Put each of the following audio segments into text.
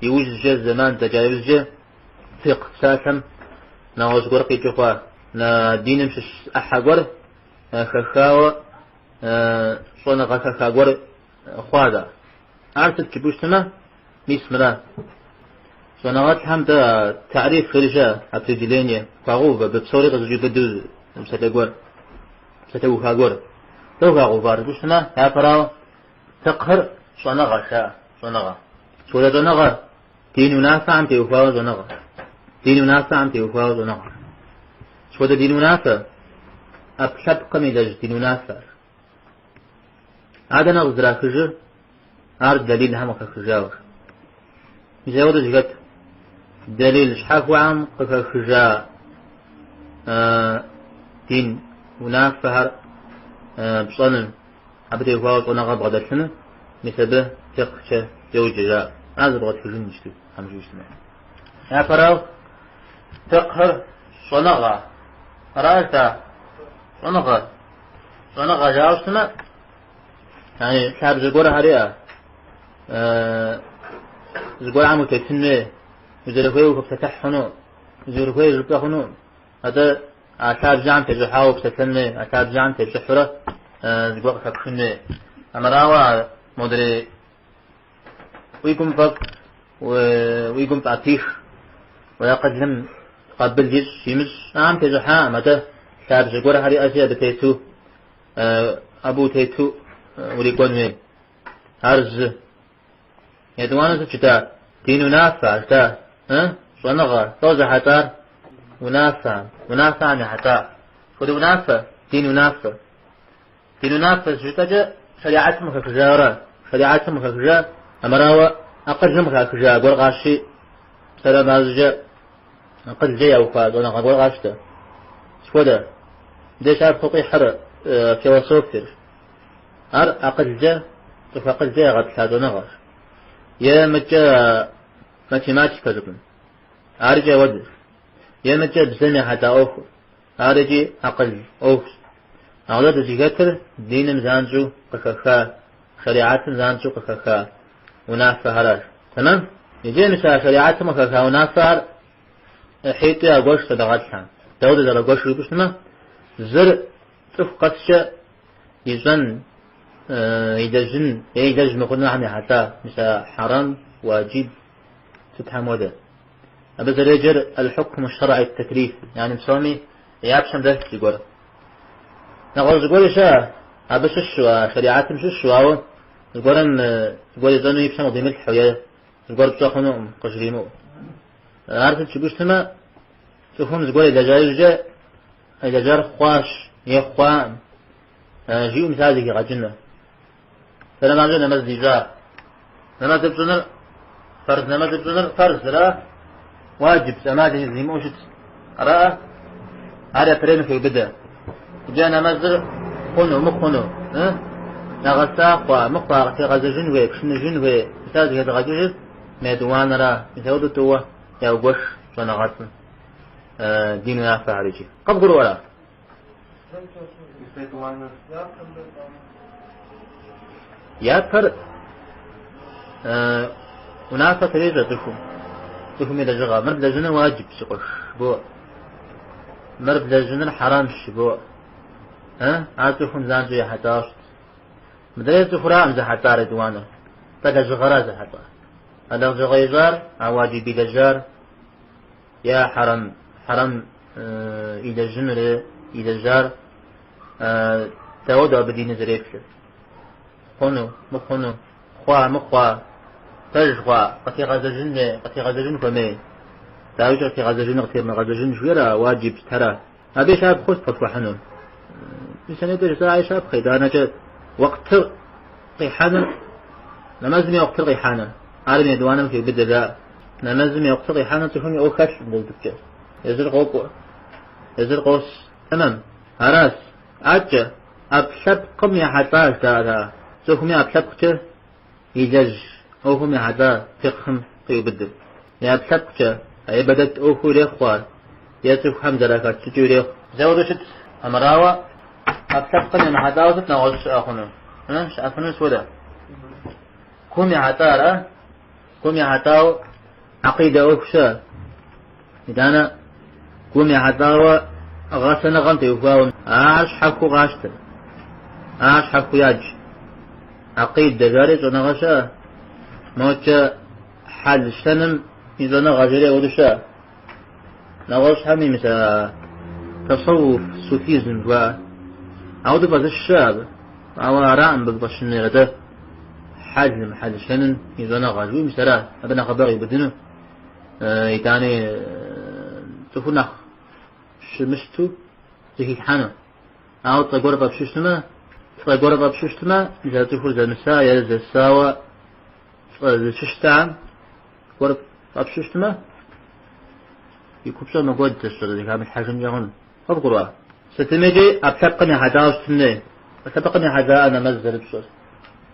يوجد زمان تجاوز فقه ساسم نغوز قرقي جخوا نا دين مش أحقور خخاوة صنع خخاور خوادا عرفت كبوشتما ميسمرا صنعات هم ده تعريف خرجة أبتدلينية فغوبة ببصورة زوجي بدوز مساتقور مساتقور لو غاغوبار بوشتما هافراو تقهر صنغة شاء صنغة شولا صنغة دين نافع عم تيوفاو صنغة دين نافع عم تيوفاو صنغة شولا دين نافع أبشب قميلج دين نافع هذا نغزر خجر عرض دليل هم خجاور مزاود جت دليل شحاف وعم خجا دين ونافع بصنن عبد يفاوض ونغب غدا السنة مثل فقه زوجها هذا بغت حجون نشتو هم جوش سمع يا فراو فقه صنغة رأيتا صنغة جاو سمع يعني شاب زقورة هريئة زقورة عمو تتنوي وزرقوي وفتحنو وزرقوي ربطحنو هذا شاب جام تجحاو بستنوي شاب جام تجحورة زقورة فكشنوي أما راوا مدري ويقوم فك ويقوم تعطيش ويقدم قبل جيش يمش عم تجحا متى شاب زقورة هريئة أشياء بتيتو أبو تيتو وليكون مين هرز يدوانا سجدا دين نافع تا صنغة توزع حتار ونافع ونافع حتار خذ ونافع دين نافع دين نافع سجدا شريعة مخكجارة شريعة مخكجارة أمراوا أقل مخكجارة قول غاشي سلام هذا أقل جي أو فاز وأنا قول غاشته شودا ديش عارف تطيح حر فيلسوفير هر أقل جا أقل جا غد هذا نغش يا متى ماتيماتيكا زبن أرجع ود يا متى بزني حتى أوف أرجع أقل أوف أولاد زيجتر دين مزانجو قخخا شريعة مزانجو قخخا ونافع هراش تمام يجي مثلا شريعة مخخا ونافع حيتي أقوش تدغتها تود إذا أقوش يبشنا زر تفقدش يزن يدجن مقولنا عن حتى مثل حرام واجب سبحان وده أبدا رجر الحكم الشرعي التكليف يعني مسومي يابشم ده تقول نقول تقول شا أبش الشوا شريعات مش الشوا أو تقول زانو يبشم ضمن الحياة تقول بتأخذهم قشريمو عارف تشوفش تما تفهم تقول إذا جار خواش يخوان جيو مثال ذيك غجنة فلما عجل نماز ديجار نماز تبصنر فرز نماز تبصنر فرز را واجب سماده زي موشت رأى هذا فريم في بدأ جاء نماز خنو مخنو نغسا قوا مقطع في غزة جنوي بشن جنوي مثال ذيك غجوجت ميدوان را مثال توا يوغوش ونغسن دين نافع عليك قبض ولا يأثر ونافع تريجة تفهم إذا جغا مرد لجنة واجب شقش بو مرد لجنة حرام شبو عاتفهم زانجو يحتاش مدرية تفرام زي حتار دوانه تجا جغرا زي حتار هذا جغيجار عواجبي لجار يا حرام إذا جنر إذا جار تودع بدين زريكسر خنو مخنو خوا مخوا تجخوا قتي غزجن فمي تاوجه قتي غزجن قتي مغزجن شويرا واجب ترى هذا شاب خص فتوى حنون بسنة درسة شاب خيدانا جد وقت قيحانا لمازم وقت قيحانا عالم يدوانا في بدأ لمازم وقت قيحانا تفهمي أو خش بولدك يزر قوس تمام هراس أجا أبشب قم يحتاج تارا سوهم أبشب كتير يجج أوهم يحتاج فقهم يبدل يا أبشب كتير أي بدت أوفو ليخوار يسوف حمزة لك تجوري زودشت أمراوة أبشب قم يحتاج تنغش أخنو أخنو سودا كم يحتاج عقيدة أوكشا إذا قوم يا حداوة غاسنا غنت يفاون عاش حكو غاشتر عاش حكو ياج عقيدة جارج ونغشا موجة حال السنم إذا نغجري ودشا نغش حمي مثلا تصوف سوفيزم عودة بس الشاب أو رام بالبشنة غدا حجم حال السنم إذا نغجوي مثلا أبنا خبري بدنه يتاني تفنخ شمشتو زكي حنا أو تقول بابشوشتما تقول بابشوشتما إذا تفور ذا مسا يا ذا ساوا ذا ششتام تقول بابشوشتما يكوبشا ما قد تشتغل ذيك عامل حجم يغن أبقروا ستمجي أبتقني حداوشتني أبتقني حدا أنا مزل بشر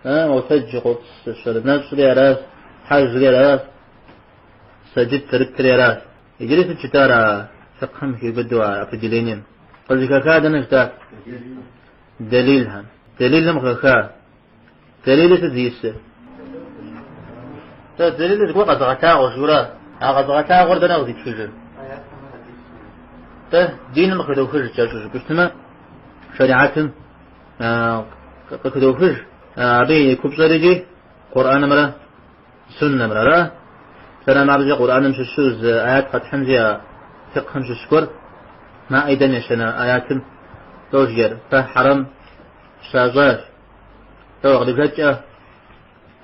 وسجي قدس الشر نفس لي راس حاج لي راس سجد ترك لي راس يجري في الشتارة فقهم في بدوا أفجلينين قل ذكا كاد نجتا دليلها دليل مخخا دليل تديس دليل تقول قد غتا وشورا قد غتا وردنا وزيد فجر دين مخدو فجر جاشوش بشتما شريعتهم قدو فجر أبي كبصريجي قرآن مرة سنة مرة سلام عبد قرآن مششوز آيات قد حمزية فقه مششكر ما أيضا يشنا آياتم توجير فحرم شازاش توغ لفجأة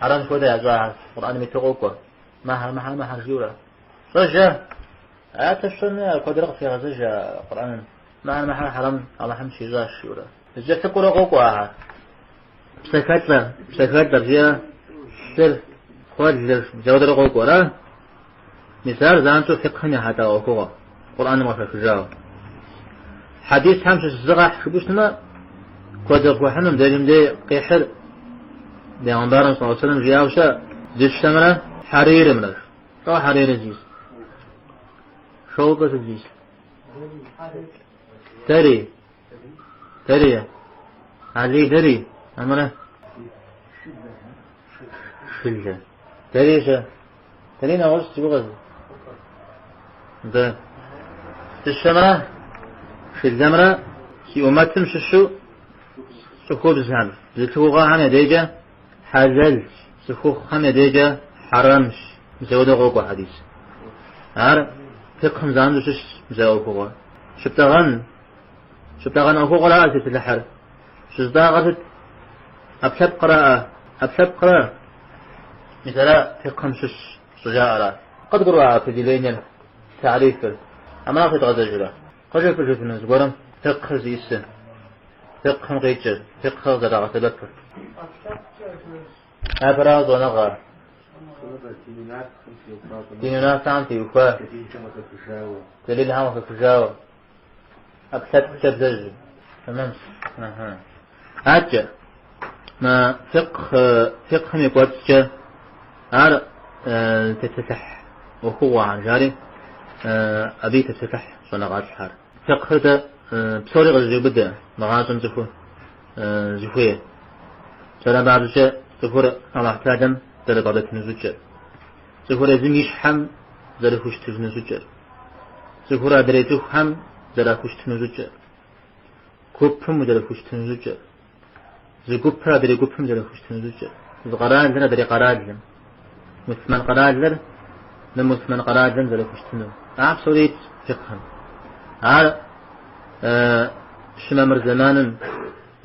حرم شودا يزاع قرآن متقوكو ما حرجورة رجع آيات السنة قدرق في غزجة قرآن ما حرم على حمشي زاش شورة إذا تقول قوكو آها بسكات درجية سر خواج لش جودر قوكو را مثال زانتو فقهني حتى وقوة قرآن ما في جاو حديث همش الزغح شبوشنا قدر وحنم داريم دي قيحر بيغمبارن صلى الله عليه وسلم جياوشا ديش سمرة حرير منر شو حرير زيز شو بس زيز تري علي دري أمره شلة تريشة ترينا غرس تبغز ده الشمرة في الزمرة في أمتم شو سخوب زهم زتوغا هم يديجا حزل سخوخ هم يديجا حرمش مزودة غوكو حديث هار فقهم زاندو شش مزودة غوكو شبتغن أخوغ لا أسيس الحر شزدا غفت أبشب قراءة مثلا فقهم شش سجاء لا قد قرأ في دلين تعريف أما في غزجرة قجل في الناس قرم فقه زيسن فقه غيجر فقه زراعة تذكر أفراز ونغار ديننا سانتي وفا دليل هم في الجاوة أكثر زج تمام أجل ما فقه ميقواتش عار تتفتح وهو عن جاري أبي تتفتح صناعات الحار فقه ده بصوري غزي بدأ مغازم زفوية سلام بعد شيء زفور على احتاجم ذلك قادة نزوجر زفور يزم يشحم ذلك وشت نزوجر زفور أدريتو حم ذلك وشت نزوجر كوبهم ذلك وشت نزوجر زكوبها أدري كوبهم ذلك وشت نزوجر زقران لنا أدري قراد لنا مثمن قراد لنا لمثمن قراد لنا ذلك وشت نزوجر أعرف سوريت فقهم عار شما مرزمان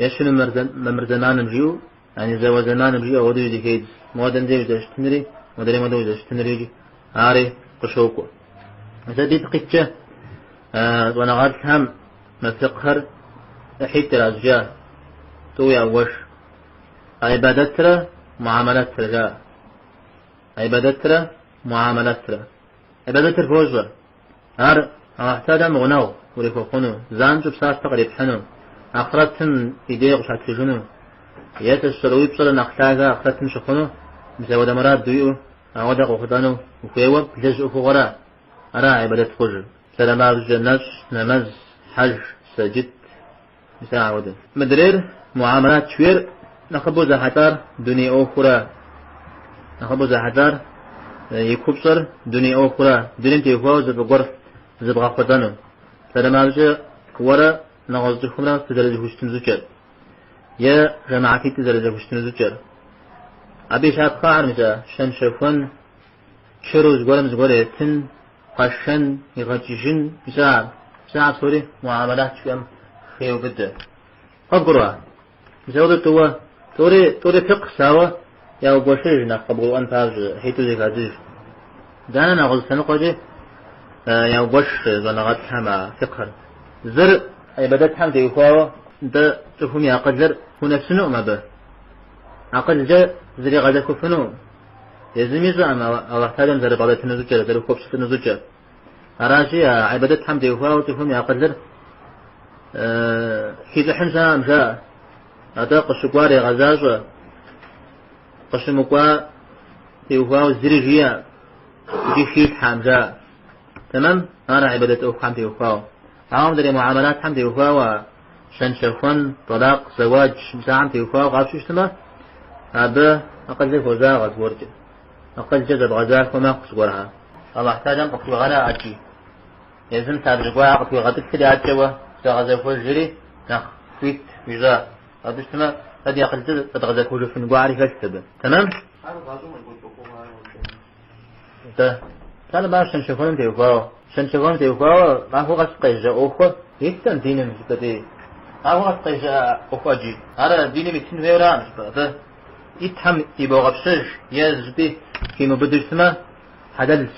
يشن مرزمان بجيو يعني زوا زمان بجيو أودو يجي كيد مودن دي وجه اشتنري مودري مودو وجه اشتنري يجي عاري قشوكو مثلا دي تقيتش وانا غارت هم مفقهر حيت الأزجاه تويا وش عبادت ترى معاملات ترى عبادت ترى معاملات ترى عبادت ترى فوجوا هار احتاج مغنو وليكو خنو زانجو بساس تقريب حنو أخرتهم إيديه وشات سجنو يتسلوي بصلا نحتاجها أخرتهم شخنو مسوى دمرات دويو أودق وخدانو وكيوب جزء فغراء أرى عبادة خجل سلام الجنة نمز حج سجد مساعة ودن مدرير معاملات شوير نخبو زحتار دنيا أخرى نخبو زحتار يكوبصر دنيا أخرى دنيا تيخوا زبقر زبغا خدانو فلما بجا ورا نغزر خمرا تدرج هشتم زوجر يا جماعتي تدرج هشتم زوجر أبي شاب خاعر مجا شن شفن شروز قرم زقره تن قشن يغجشن بساعة سوري معاملات شكام خيو بده أقرأ زود توري فقه سوا يا بوشير نقبل أن فاز هيتو ذي غازيش دانا نقول سنقولي يا بوش زنقات حما فقه زر أي بدأت حمد يخوا ده تفهم يا قدر هنا سنو ما به أقل جاء زري غازي كفنو يزمي زعما الله تعالى زر بعض النزوجة زر كوبس النزوجة أراجي عبادة حمد يخوا تفهم يا قدر كذا حمزة مجاء هذا قشقواري غزاجة قشمقوا تيوفاو الزريجية يجي شيء حمزة تمام أنا عبادة حمد يوفاو عام دري معاملات حمد يوفاو شن شفن طلاق زواج مساعم تيوفاو غاب شو اسمه هذا أقل زي فوزا غزورج أقل جذب غزاك وما قصورها الله احتاج أن قصور غلا أجي يزم تابجوا قصور غدك كده أجوا غزا فوز جري نخ فيت ويزا هذا اسمه هذا أقل جذب غزا كوجو في نقاري كذب تمام ده كان ما شن شفن تيوفاو ما هو قص قيجا أوخو يكتن دينه مش كده ما هو قص قيجا أوخو أجي هذا دينه بتشين ويرا مش كده يتهم يبغى بشج يزبي في مبدل اسمه حدلش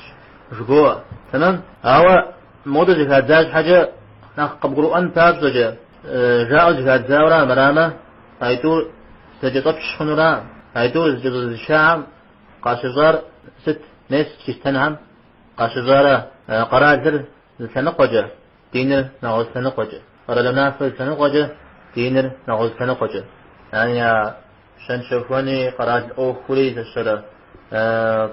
جوا تمام هو موضوع جهاد زاج حاجة نقب قرآن تاب زوجة جاء جهاد زاورا مرامة هايتو سجطب شخنورا هايتو سجط الشعب قاشزار ست ناس تشتنهم قاشزار قرادر سنقوجة دينر نغوز سنقوجة قرادنا في سنقوجة دينر نغوز سنقوجة يعني شن شوفوني قراد أو خلي تشرا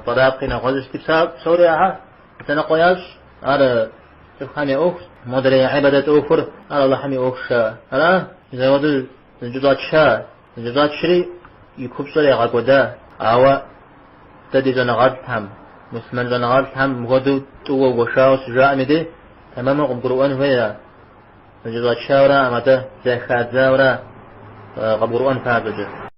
طلاقي نغوز استفساب سوريها سنقوياش على سبحانه أوف مدري عبادة أوفر على الله حمي أوفشا على زود الجزات شري يكوب صلي غاقودا أو تدي جنغات هم مسلم جنغات هم مغدو تو وشاو سجاء مدي تماما قرآن ويا الجزات شاورا أمتا زي خاد زاورا قرآن فاضجه